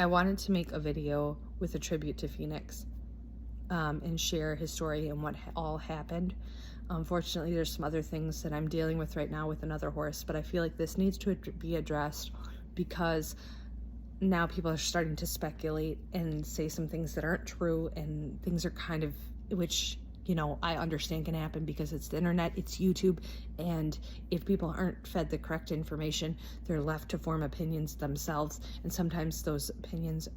I wanted to make a video with a tribute to Phoenix and share his story and what all happened. Unfortunately, there's some other things that I'm dealing with right now with another horse, but I feel like this needs to be addressed because now people are starting to speculate and say some things that aren't true, and things are kind of, which, you know, I understand can happen because it's the internet, it's YouTube, and if people aren't fed the correct information, they're left to form opinions themselves, and sometimes those opinions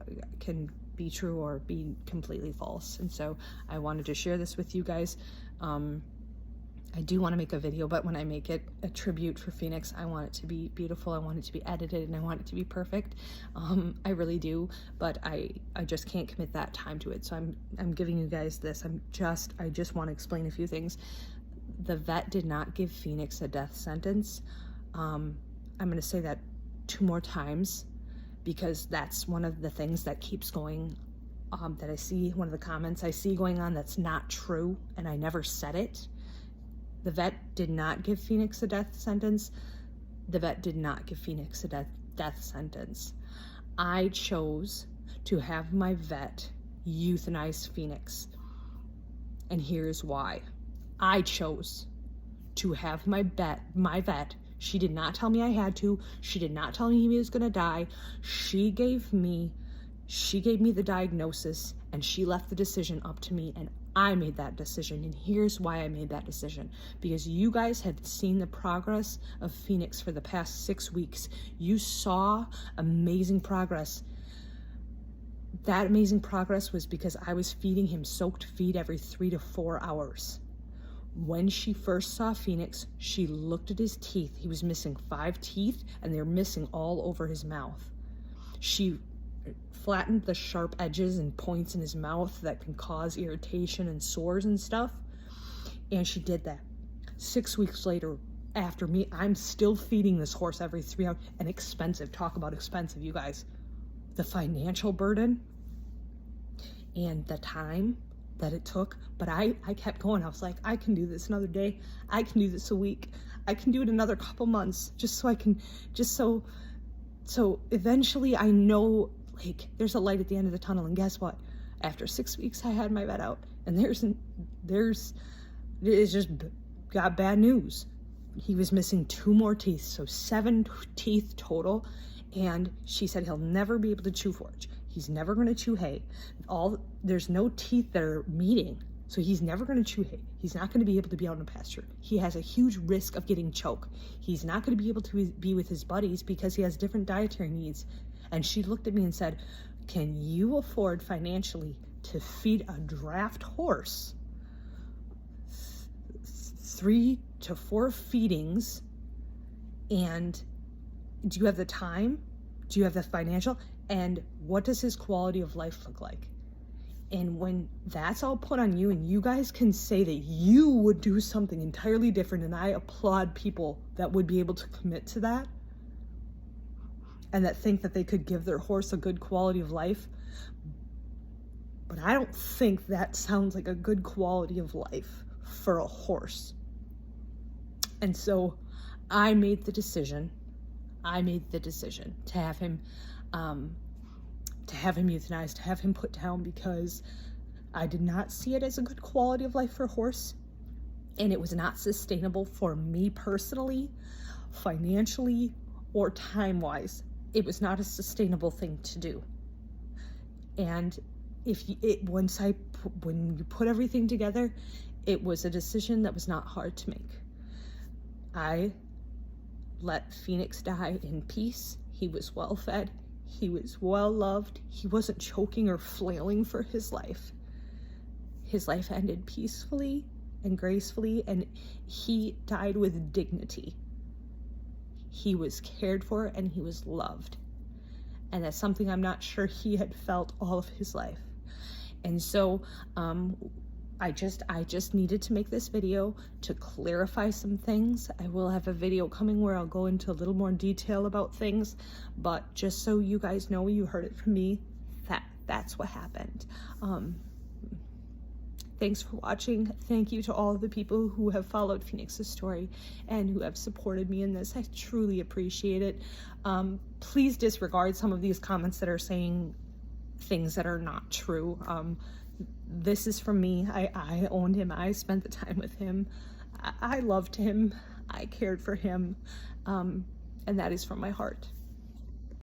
can be true or be completely false. And so I wanted to share this with you guys. I do want to make a video, but when I make it a tribute for Phoenix, I want it to be beautiful, I want it to be edited, and I want it to be perfect. I really do, but I just can't commit that time to it. So I'm giving you guys this. I just want to explain a few things. The vet did not give Phoenix a death sentence. I'm going to say that 2 more times because that's one of the things that keeps going, that I see, one of the comments I see going on that's not true, and I never said it. The vet did not give Phoenix a death sentence. The vet did not give Phoenix a death sentence. I chose to have my vet euthanize Phoenix. And here's why. I chose to have my vet, she did not tell me I had to. She did not tell me he was gonna die. She gave me the diagnosis, and she left the decision up to me, and I made that decision. And here's why I made that decision. Because you guys had seen the progress of Phoenix for the past 6 weeks. You saw amazing progress. That amazing progress was because I was feeding him soaked feed every 3 to 4 hours. When she first saw Phoenix, she looked at his teeth. He was missing 5 teeth, and they're missing all over his mouth. She flattened the sharp edges and points in his mouth that can cause irritation and sores and stuff. And she did that. 6 weeks later, after me, I'm still feeding this horse every 3 hours. And expensive. Talk about expensive, you guys. The financial burden and the time that it took. But I kept going. I was like, I can do this another day. I can do this a week. I can do it another couple months. So eventually I know, like, there's a light at the end of the tunnel. And guess what? After 6 weeks, I had my vet out, and it's just got bad news. He was missing 2 more teeth, so 7 teeth total. And she said he'll never be able to chew forage. He's never going to chew hay. There's no teeth that are meeting, so he's never going to chew hay. He's not going to be able to be out in a pasture. He has a huge risk of getting choke. He's not going to be able to be with his buddies because he has different dietary needs. And she looked at me and said, can you afford financially to feed a draft horse 3 to 4 feedings? And do you have the time? Do you have the financial? And what does his quality of life look like? And when that's all put on you, and you guys can say that you would do something entirely different, and I applaud people that would be able to commit to that, and that think that they could give their horse a good quality of life. But I don't think that sounds like a good quality of life for a horse. And so I made the decision to have him euthanized, to have him put down, because I did not see it as a good quality of life for a horse, and it was not sustainable for me personally, financially, or time-wise. It was not a sustainable thing to do. And when you put everything together, it was a decision that was not hard to make. I let Phoenix die in peace. He was well fed. He was well loved. He wasn't choking or flailing for his life. His life ended peacefully and gracefully, and he died with dignity. He was cared for and he was loved. And that's something I'm not sure he had felt all of his life. And so I just needed to make this video to clarify some things. I will have a video coming where I'll go into a little more detail about things, but just so you guys know, you heard it from me, that's what happened. Thanks for watching. Thank you to all of the people who have followed Phoenix's story and who have supported me in this. I truly appreciate it. Please disregard some of these comments that are saying things that are not true. This is from me. I owned him. I spent the time with him. I loved him. I cared for him. And that is from my heart.